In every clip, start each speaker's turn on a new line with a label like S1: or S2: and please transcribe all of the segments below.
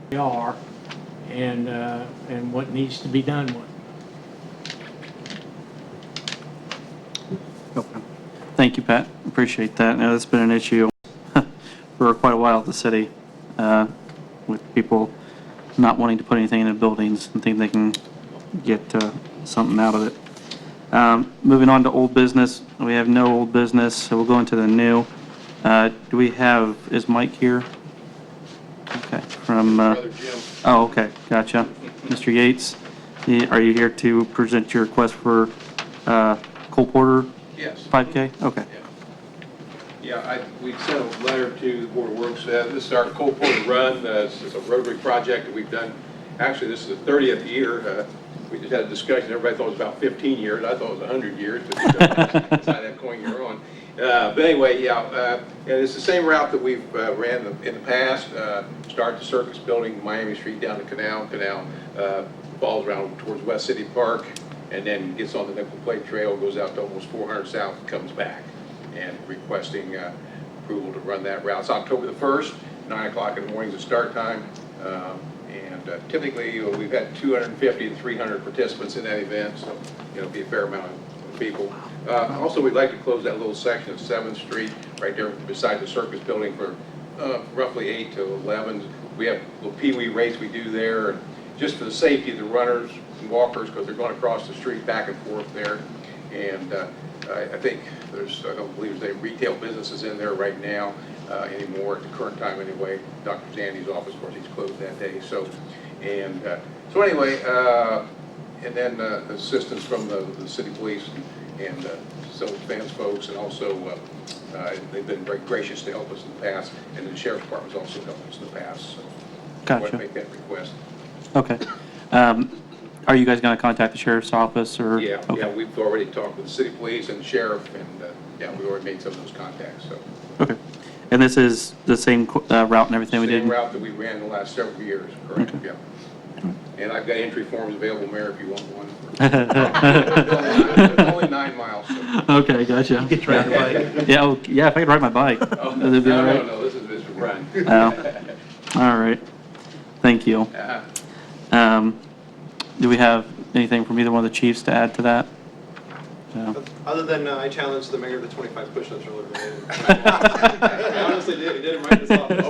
S1: they are and what needs to be done with them.
S2: Okay. Thank you, Pat. Appreciate that. Now, that's been an issue for quite a while at the city, with people not wanting to put anything in the buildings and think they can get something out of it. Moving on to old business. We have no old business, so we'll go into the new. Do we have, is Mike here? Okay, from,
S3: Brother Jim.
S2: oh, okay, gotcha. Mr. Yates, are you here to present your request for Cole Porter
S3: Yes.
S2: 5K? Okay.
S3: Yeah, we sent a letter to the Board of Works. This is our Cole Porter Run. This is a Rotary project that we've done. Actually, this is the 30th year. We just had a discussion. Everybody thought it was about 15 years. I thought it was 100 years, but that's how that coin you're on. But anyway, yeah, and it's the same route that we've ran in the past. Start the Circus Building, Miami Street, down to Canal, falls around towards West City Park, and then gets on the Nickel Plate Trail, goes out to almost 400 south, and comes back. And requesting approval to run that route. It's October the 1st, 9 o'clock in the morning is the start time. And typically, we've had 250 to 300 participants in that event, so it'll be a fair amount of people. Also, we'd like to close that little section of 7th Street right there beside the Circus Building for roughly 8 to 11. We have a little pee-wee race we do there, and just for the safety of the runners and walkers, because they're going across the street back and forth there. And I think I don't believe there's any retail businesses in there right now anymore at the current time anyway. Dr. Zandy's office, of course, he's closed that day. So anyway, and then assistance from the city police and some fans folks, and also they've been very gracious to help us in the past, and the sheriff's department's also helped us in the past. So I want to make that request.
S2: Okay. Are you guys going to contact the sheriff's office or?
S3: Yeah,
S2: okay.
S3: yeah, we've already talked with the city police and the sheriff, and yeah, we already made some of those contacts. So.
S2: Okay. And this is the same route and everything we did?
S3: Same route that we ran the last several years, correct?
S2: Okay.
S3: Yeah. And I've got entry forms available, Mayor, if you want one. It's only 9 miles. So.
S2: Okay, gotcha. You
S4: get to ride your bike.
S2: Yeah, yeah, if I could ride my bike.
S3: Oh,
S2: That'd be all right.
S3: no, this is a run.
S2: Oh, all right. Thank you. Do we have anything from either one of the chiefs to add to that? No.
S4: Other than I challenged the mayor to 25 push-ups earlier today. I honestly did. He did it right this office.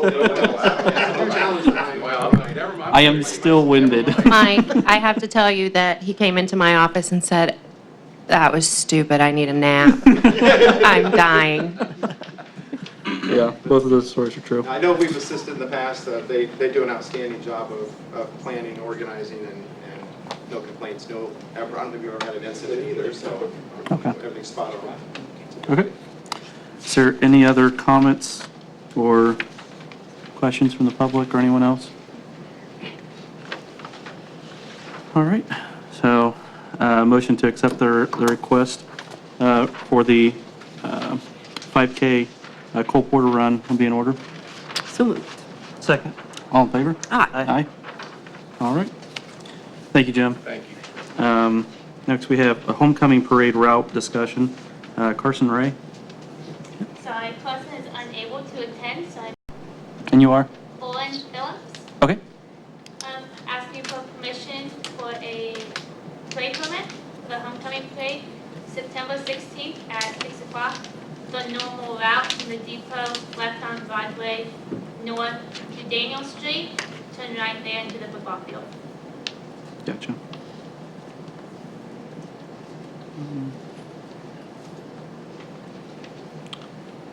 S2: I am still winded.
S5: Mike, I have to tell you that he came into my office and said, "That was stupid, I need a nap. I'm dying."
S2: Yeah, both of those stories are true.
S4: I know we've assisted in the past. They do an outstanding job of planning, organizing, and no complaints. I don't think we've ever had an incident either, so
S2: Okay.
S4: everything's spot on.
S2: Okay. Is there any other comments or questions from the public or anyone else? All right. So, motion to accept the request for the 5K Cole Porter Run will be in order.
S5: So moved.
S2: Second. All in favor?
S5: Aye.
S2: Aye. All right. Thank you, Jim.
S3: Thank you.
S2: Next, we have a homecoming parade route discussion. Carson Ray,
S6: Sorry, person is unable to attend, so I'm
S2: and you are?
S6: Olin Phillips.
S2: Okay.
S6: Asking for permission for a parade permit for the homecoming parade, September 16th at 6 o'clock. The normal route from the depot, left on Broadway, north to Daniel Street, turn right there into the football field.
S2: Gotcha.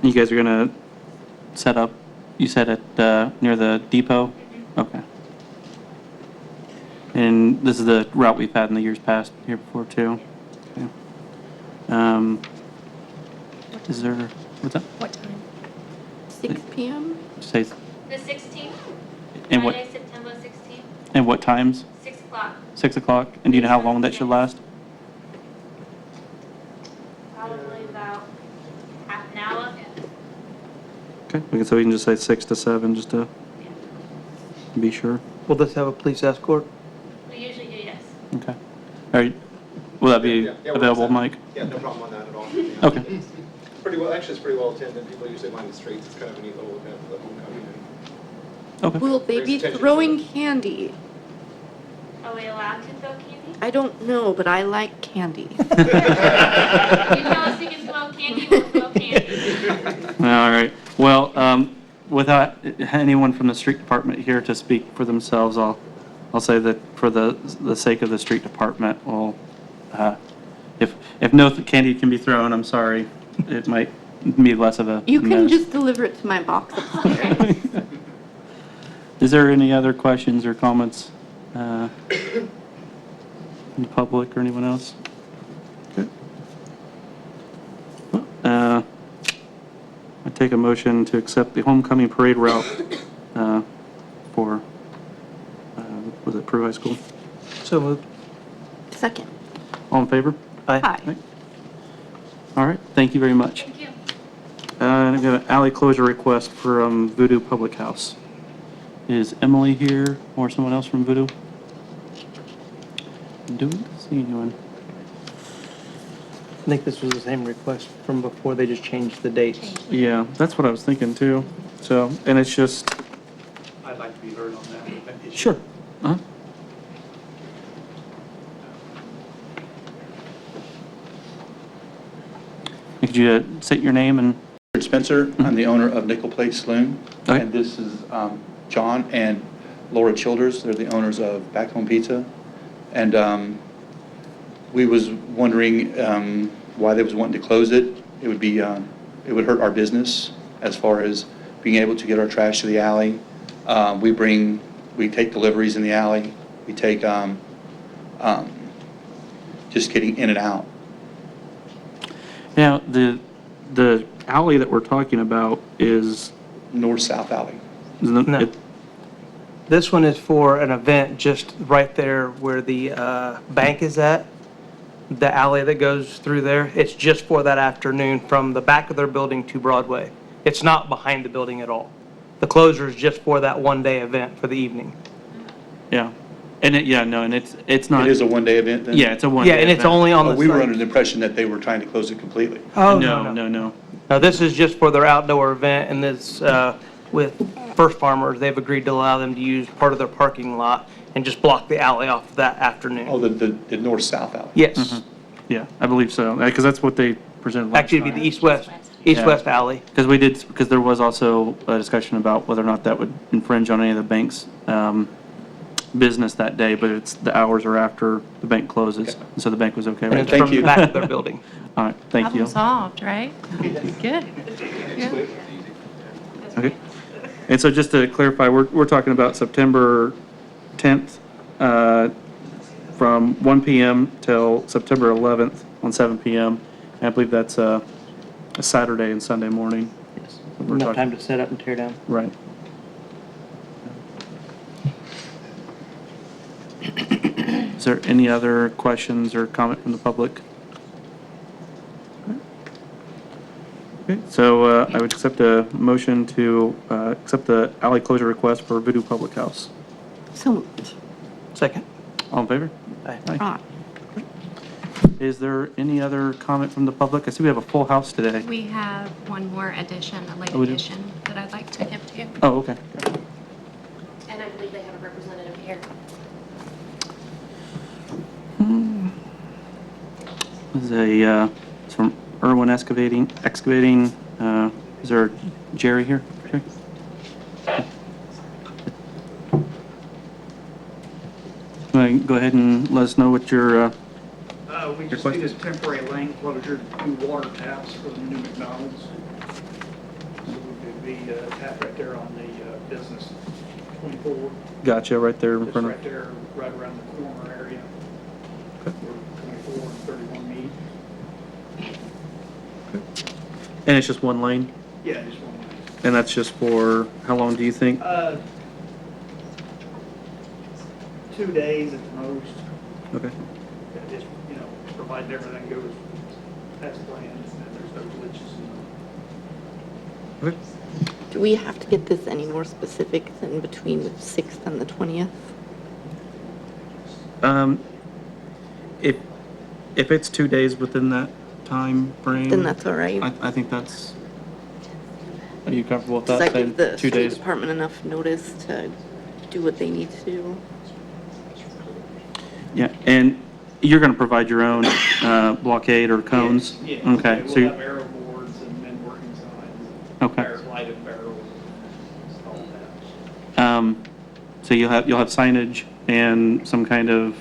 S2: You guys are gonna set up, you said at, near the depot? Okay. And this is the route we've had in the years past here before too? Okay. Is there, what's that?
S5: What time? 6 p.m.?
S2: Say,
S6: The 16th,
S2: and what,
S6: Friday, September 16th,
S2: and what times?
S6: 6 o'clock,
S2: 6 o'clock? And do you know how long that should last?
S6: probably about half an hour.
S2: Okay, so we can just say 6 to 7 just to be sure.
S7: Will this have a police escort?
S6: We usually do, yes.
S2: Okay. All right. Will that be
S4: Yeah, we're
S2: available,
S4: set.
S2: Mike?
S4: Yeah, no problem on that at all.
S2: Okay.
S4: Pretty well, actually, it's pretty well attended. People usually line the streets. It's kind of a neat little event for the homecoming.
S2: Okay.
S8: Will they be
S3: attention to
S8: throwing candy?
S6: Are we allowed to throw candy?
S8: I don't know, but I like candy.
S6: You tell us you can throw candy, we'll throw candy.
S2: All right. Well, without anyone from the street department here to speak for themselves, I'll say that for the sake of the street department, well, if no candy can be thrown, I'm sorry, it might be less of a
S8: You can
S2: mess.
S8: just deliver it to my box upstairs.
S2: Is there any other questions or comments from the public or anyone else? Okay. Well, I take a motion to accept the homecoming parade route for, was it Peru High School?
S7: So moved.
S8: Second.
S2: All in favor?
S7: Aye.
S8: Hi.
S2: All right, thank you very much.
S6: Thank you.
S2: And I've got an alley closure request for Voodoo Public House. Is Emily here or someone else from Voodoo? Don't see anyone.
S7: I think this was the same request from before, they just changed the dates.
S2: Yeah, that's what I was thinking too. So, and it's just.
S9: I'd like to be heard on that issue.
S2: Sure. Uh-huh. Could you state your name and?
S9: Richard Spencer, I'm the owner of Nickel Plate Saloon.
S2: Okay.
S9: And this is John and Laura Childers. They're the owners of Back Home Pizza. And we was wondering why they was wanting to close it. It would be, it would hurt our business as far as being able to get our trash to the alley. We take deliveries in the alley. We take, just getting in and out.
S2: Now, the alley that we're talking about is.
S9: North-south alley.
S7: No. This one is for an event just right there where the bank is at, the alley that goes through there. It's just for that afternoon from the back of their building to Broadway. It's not behind the building at all. The closure is just for that one-day event for the evening.
S2: Yeah. And and it's not.
S9: It is a one-day event then?
S2: Yeah, it's a one.
S7: Yeah, and it's only on the
S9: We were
S7: site.
S9: under the impression that they were trying to close it completely.
S7: Oh,
S2: No.
S7: No, this is just for their outdoor event, and this, with First Farmers, they've agreed to allow them to use part of their parking lot and just block the alley off that afternoon.
S9: Oh, the north-south alley?
S7: Yes.
S2: Yeah, I believe so, because that's what they presented last
S7: Actually,
S2: time.
S7: it'd be the east-west alley.
S2: Because there was also a discussion about whether or not that would infringe on any of the bank's business that day, but the hours are after the bank closes,
S9: Okay.
S2: so the bank was okay
S7: And
S2: with
S7: it's
S2: that.
S9: Thank
S7: from the
S9: you.
S7: back of their building.
S2: All right, thank you.
S5: Problem solved, right? Good. Good.
S2: Okay. And so just to clarify, we're talking about September 10th, from 1 PM till September 11th on 7 PM. And I believe that's a Saturday and Sunday morning.
S7: Yes.
S2: We're
S7: Enough
S2: talking-
S7: time to set up and tear down.
S2: Right. Is there any other questions or comment from the public? Okay, so I would accept a motion to accept the alley closure request for Voodoo Public House.
S8: So moved.
S7: Second.
S2: All in favor?
S7: Aye.
S8: Ah,
S2: Is there any other comment from the public? I see we have a full house today.
S5: We have one more addition, a late
S2: Oh, we do?
S5: addition, that I'd like to give to you.
S2: Oh, okay.
S5: And I believe they have a representative here.
S2: This is it's from Irwin Excavating. Is there Jerry here? Jerry? Go ahead and let us know what your,
S10: We just
S2: question?
S10: need a temporary lane closure to new water taps for the new McDonald's. So it would be a tap right there on the business 24,
S2: gotcha, right there in
S10: just
S2: front
S10: right
S2: of.
S10: there, right around the corner area. Where 24 and 31 meet.
S2: And it's just one lane?
S10: Yeah, just one lane.
S2: And that's just for, how long do you think?
S10: 2 days at the most.
S2: Okay.
S10: Just, provided everything goes as planned and there's no glitches.
S2: Okay.
S8: do we have to get this any more specific than between the 6th and the 20th?
S2: If it's 2 days within that time frame.
S8: Then that's all right.
S2: I think that's, Are you comfortable with
S8: Does
S2: that?
S8: that give the
S2: Saying 2
S8: street
S2: days?
S8: department enough notice to do what they need to do?
S2: Yeah, and you're going to provide your own blockade or cones?
S10: Yeah.
S2: Okay,
S10: Yeah,
S2: so,
S10: we'll have arrow boards and men working signs.
S2: Okay.
S10: Lighted barrels, all that.
S2: so you'll have signage and some kind of,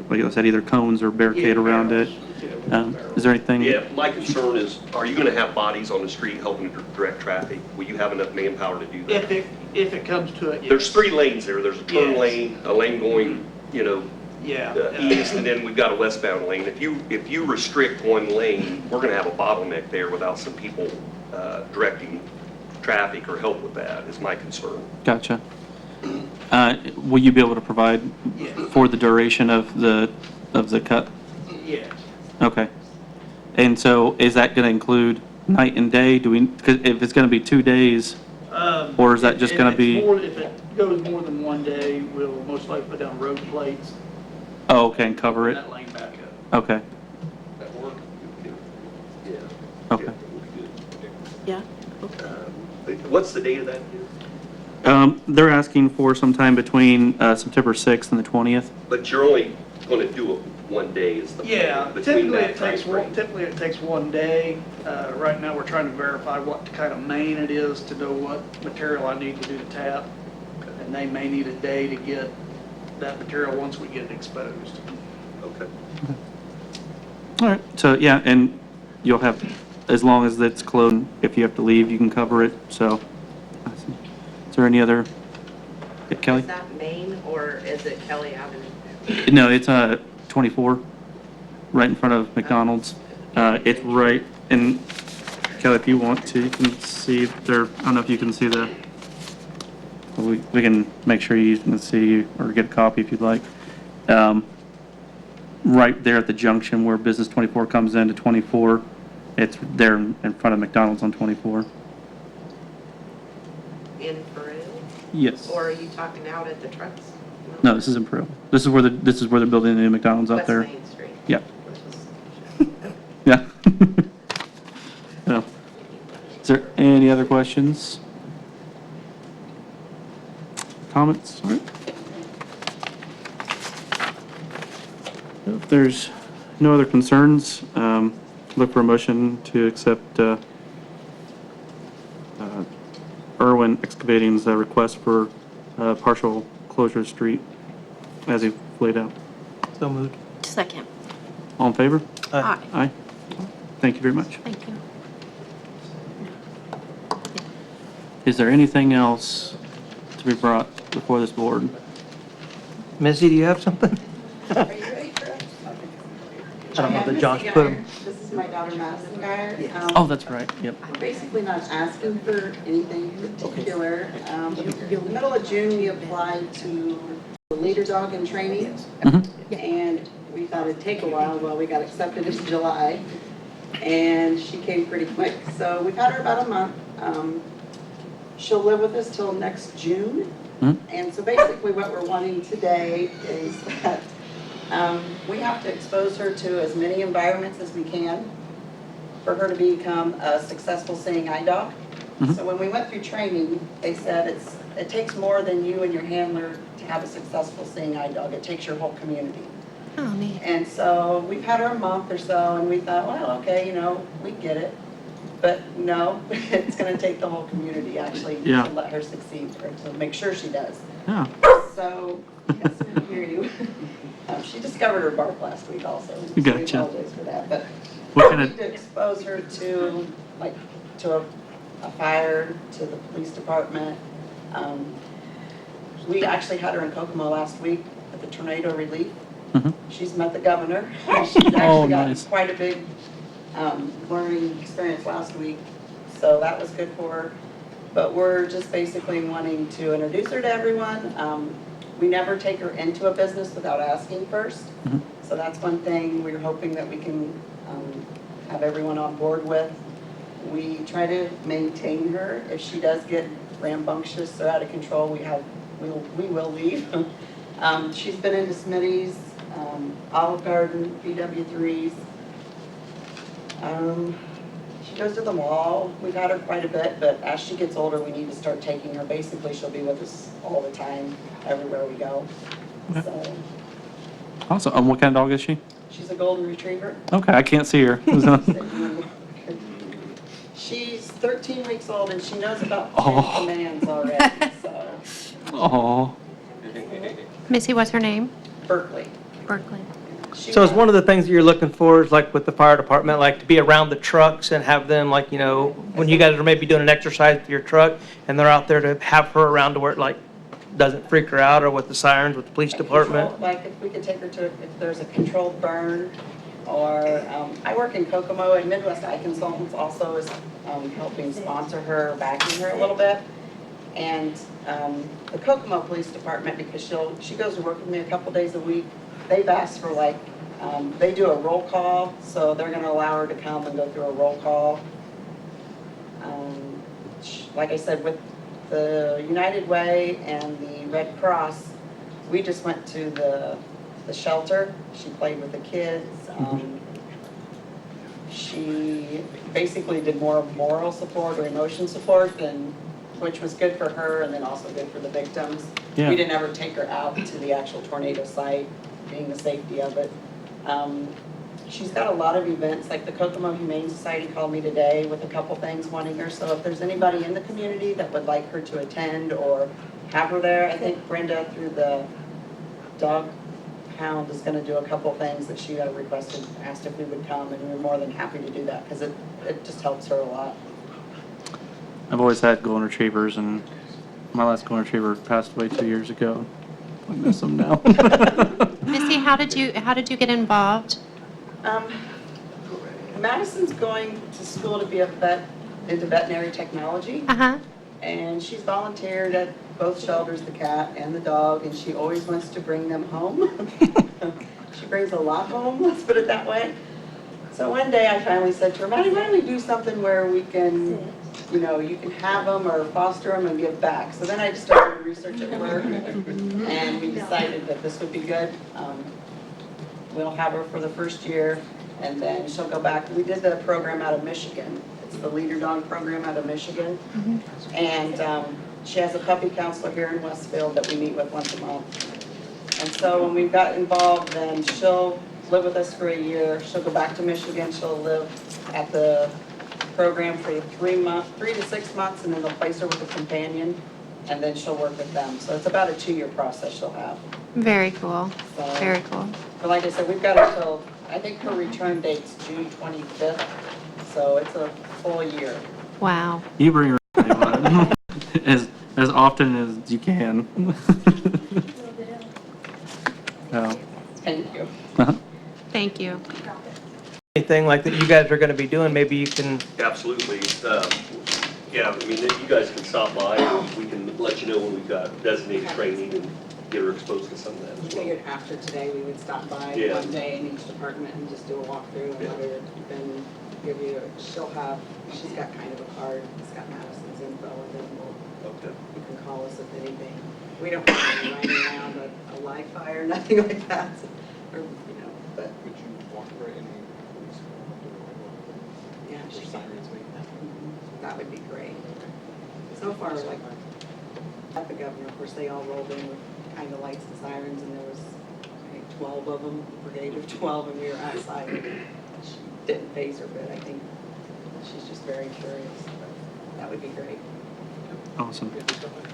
S2: like I said, either cones or barricade
S10: Yeah,
S2: around it?
S10: barrels. Yeah, with barrels.
S2: Is there anything?
S11: Yeah, my concern is, are you gonna have bodies on the street helping to direct traffic? Will you have enough manpower to do that?
S10: If it comes to it, yes.
S11: There's 3 lanes there. There's a turn
S10: Yes.
S11: lane, a lane going,
S10: Yeah.
S11: east, and then we've got a westbound lane. If you restrict one lane, we're gonna have a bottleneck there without some people directing traffic or help with that, is my concern.
S2: Gotcha. Will you be able to provide
S10: Yeah.
S2: for the duration of the cut?
S10: Yes.
S2: Okay. And so is that going to include night and day? Because if it's going to be 2 days, or is that just
S10: If
S2: gonna
S10: it's
S2: be-
S10: if it goes more than one day, we'll most likely put down road plates.
S2: oh, okay, and cover it?
S10: That lane back up.
S2: Okay,
S11: That work? Yeah.
S2: okay.
S11: Yeah, we'll be good.
S8: Yeah?
S11: What's the date of that?
S2: They're asking for sometime between September 6th and the 20th.
S11: But you're only gonna do it one day is the plan,
S10: Yeah,
S11: between
S10: typically
S11: that
S10: it takes
S11: timeframe.
S10: typically it takes one day. Right now, we're trying to verify what kind of main it is to know what material I need to do the tap. And they may need a day to get that material once we get it exposed.
S11: Okay.
S2: All right, so, yeah, and you'll have, as long as it's closed, if you have to leave, you can cover it, so. Is there any other, yeah, Kelly?
S12: Is that Main or is it Kelly Avenue?
S2: No, it's 24, right in front of McDonald's. It's right in, Kelly, if you want to, you can see there, I don't know if you can see the, we can make sure you can see or get a copy if you'd like. Right there at the junction where Business 24 comes into 24, it's there in front of McDonald's on 24.
S12: In Peru?
S2: Yes.
S12: Or are you talking out at the trucks?
S2: No, this is in Peru. This is where they're building the new McDonald's out there.
S12: West Main Street.
S2: Yeah.
S12: Which was-
S2: Yeah. No. Is there any other questions? Comments? All right. If there's no other concerns, look for a motion to accept Irwin Excavating's request for partial closure of the street as he laid out.
S7: So moved.
S5: Second.
S2: All in favor?
S5: Aye.
S2: Aye. Thank you very much.
S5: Thank you.
S2: Is there anything else to be brought before this board?
S7: Missy, do you have something?
S12: Are you ready for us?
S7: I don't know that Josh put them.
S13: This is my daughter Madison Geyer.
S2: Oh, that's right, yep.
S13: I'm basically not asking for anything particular. In the middle of June, we applied to the leader dog in training. And we thought it'd take a while, well, we got accepted in July. And she came pretty quick, so we've had her about a month. She'll live with us till next June. And so basically what we're wanting today is that we have to expose her to as many environments as we can for her to become a successful seeing eye dog. So when we went through training, they said it takes more than you and your handler to have a successful seeing eye dog. It takes your whole community.
S5: Oh, neat.
S13: And so we've had her a month or so, and we thought, well, okay, we get it. But no, it's going to take the whole community actually
S2: Yeah.
S13: to let her succeed, or to make sure she does.
S2: Yeah.
S13: So, yes, I hear you. She discovered her bark last week also. So we
S2: Gotcha.
S13: apologize for that. But
S2: What
S13: we
S2: kind
S13: need to expose her to, a fire, to the police department. We actually had her in Kokomo last week at the tornado relief. She's met the governor. She's actually got
S2: nice.
S13: quite a big learning experience last week, so that was good for her. But we're just basically wanting to introduce her to everyone. We never take her into a business without asking first. So that's one thing we're hoping that we can have everyone on board with. We try to maintain her. If she does get rambunctious or out of control, we will leave. She's been into Smitty's, Olive Garden, BW3's. She goes to the mall. We've had her quite a bit, but as she gets older, we need to start taking her. Basically, she'll be with us all the time, everywhere we go. So,
S2: Awesome. What kind of dog is she?
S13: she's a golden retriever.
S2: Okay, I can't see her.
S13: She's 13 weeks old and she knows about 10
S2: Oh.
S13: commands already, so.
S2: Oh.
S5: Missy, what's her name?
S13: Berkeley.
S5: Berkeley.
S7: So it's one of the things that you're looking for is like with the fire department, like to be around the trucks and have them like, you know, when you guys are maybe doing an exercise with your truck and they're out there to have her around to where it like doesn't freak her out or with the sirens with the police department.
S13: Like if we could take her to, if there's a controlled burn, or, I work in Kokomo and Midwest Eye Consultants also is helping sponsor her, backing her a little bit. And the Kokomo Police Department, because she goes to work with me a couple days a week, they've asked for like, they do a roll call, so they're gonna allow her to come and go through a roll call. Like I said, with the United Way and the Red Cross, we just went to the shelter. She played with the kids. She basically did more moral support or emotion support, which was good for her and then also good for the victims.
S2: Yeah.
S13: We didn't ever take her out to the actual tornado site, being the safety of it. She's got a lot of events, like the Kokomo Humane Society called me today with a couple things wanting her. So if there's anybody in the community that would like her to attend or have her there, I think Brenda through the dog pound is gonna do a couple things that she requested, asked if we would come, and we were more than happy to do that because it just helps her a lot.
S2: I've always had golden retrievers, and my last golden retriever passed away 2 years ago. I miss them now.
S5: Missy, how did you get involved?
S13: Madison's going to school to be a vet, into veterinary technology.
S5: Uh-huh.
S13: And she's volunteered at both shelters, the cat and the dog, and she always wants to bring them home. She brings a lot home, let's put it that way. So one day I finally said to her, Maddie, why don't we do something where we can, you know, you can have them or foster them and give back. So then I just started research at work, and we decided that this would be good. We'll have her for the first year, and then she'll go back. We did the program out of Michigan. It's the Leader Dog program out of Michigan. And she has a puppy counselor here in Westfield that we meet with once a month. And so when we got involved, then she'll live with us for a year. She'll go back to Michigan. She'll live at the program for 3 to 6 months, and then they'll place her with a companion, and then she'll work with them. So it's about a 2-year process she'll have.
S5: Very cool.
S13: So,
S5: Very cool.
S13: but like I said, we've got her till, I think her return date's June 25th, so it's a full year.
S5: Wow.
S2: You bring her as often as you can. Oh.
S13: Thank you.
S5: Thank you.
S7: Anything like that you guys are gonna be doing, maybe you can,
S11: Absolutely. Yeah, I mean, you guys can stop by, and we can let you know when we've got designated training and get her exposed to some of that
S13: We
S11: as well.
S13: figured after today, we would stop by
S11: Yeah.
S13: one day in each department and just do a walkthrough and let her, then give you, she's got kind of a card, it's got Madison's info, and then
S11: Okay.
S13: you can call us if anything. We don't have any running around a live fire, nothing like that, or, you know, but,
S4: Would you walk right in police?
S13: yeah,
S4: Or sirens, maybe?
S13: that would be great. So far, like, at the governor, of course, they all rolled in with kind of lights and sirens, and there was, I think, 12 of them, a brigade of 12, and we were outside. She didn't phase her bit, I think she's just very curious, but that would be great.
S2: Awesome.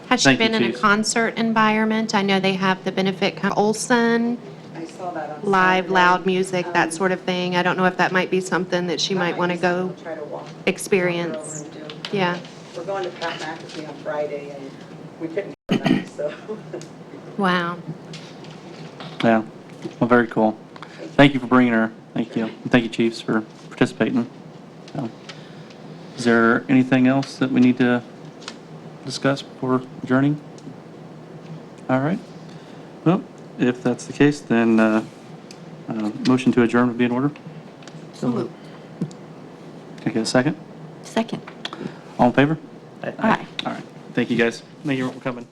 S5: Has she
S2: Thank you,
S5: been in a
S2: Chief.
S5: concert environment? I know they have the benefit Olson,
S13: I saw that on
S5: live,
S13: Saturday.
S5: loud music, that sort of thing. I don't know if that might be something that she
S13: That
S5: might want to
S13: be something
S5: go
S13: we'll try to walk her
S5: experience.
S13: over and do.
S5: Yeah.
S13: We're going to Pat McAfee on Friday, and we couldn't get enough, so.
S5: Wow.
S2: Yeah. Well, very cool. Thank you for bringing her. Thank you. And thank you, Chiefs, for participating. So, is there anything else that we need to discuss before adjourning? All right. Well, if that's the case, then motion to adjourn would be in order.
S8: So moved.
S2: Can I get a second?
S8: Second.
S2: All in favor?
S8: Aye.
S2: All right. Thank you, guys. Thank you for coming.